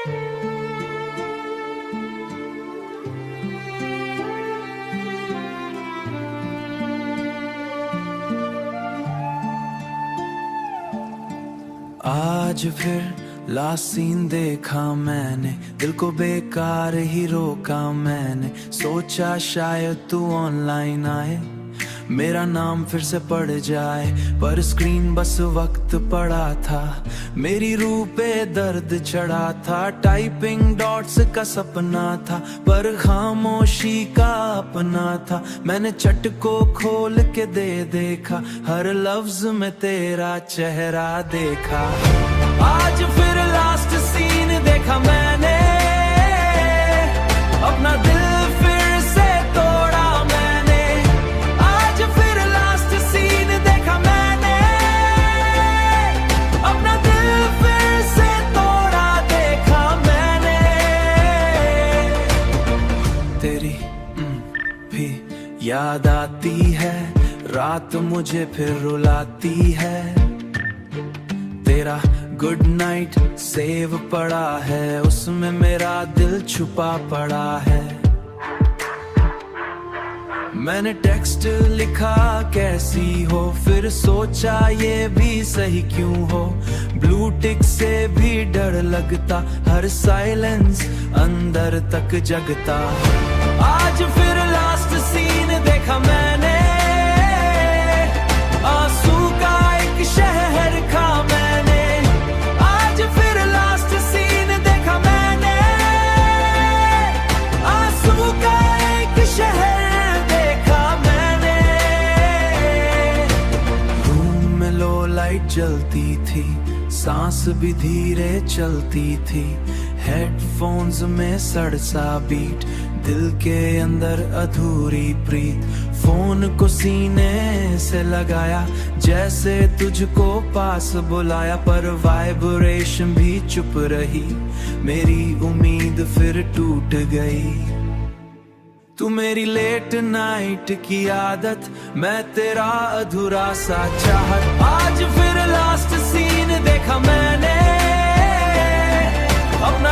आज फिर last scene देखा मैंने, दिल को बेकार ही रोका मैंने। सोचा शायद तू ऑनलाइन आए, मेरा नाम फिर से पड़ जाए, पर स्क्रीन बस वक्त पड़ा था, मेरी रूह पे दर्द चढ़ा था। टाइपिंग डॉट्स का सपना था, पर खामोशी का अपना था। मैंने चट को खोल के दे देखा, हर लफ्ज में तेरा चेहरा देखा। आज फिर लास्ट सीन देखा मैंने, अपना दिल फिर से तोड़ा मैंने। आज फिर लास्ट सीन देखा मैंने, अपना दिल फिर से तोड़ा देखा मैंने। तेरी भी याद आती है, रात मुझे फिर रुलाती है। तेरा गुड नाइट सेव पड़ा है, उसमें मेरा दिल छुपा पड़ा है। मैंने टेक्स्ट लिखा कैसी हो, फिर सोचा ये भी सही क्यों हो। ब्लू टिक से भी डर लगता, हर साइलेंस अंदर तक जगता। आज फिर लास्ट सीन देखा मैंने, आंसू का एक शहर खा मैंने। आज फिर लास्ट सीन देखा मैंने, आंसू का एक शहर देखा मैंने। रूम में लो लाइट जलती थी, सांस भी धीरे चलती थी। हेडफोन्स में सड़सा बीट, दिल के अंदर अधूरी प्रीत। फोन को सीने से लगाया, जैसे तुझको पास बुलाया, पर वाइब्रेशन भी चुप रही। मेरी उम्मीद फिर टूट गई। तू मेरी लेट नाइट की आदत, मैं तेरा अधूरा सा चाहत। आज फिर लास्ट सीन देखा मैंने, अपना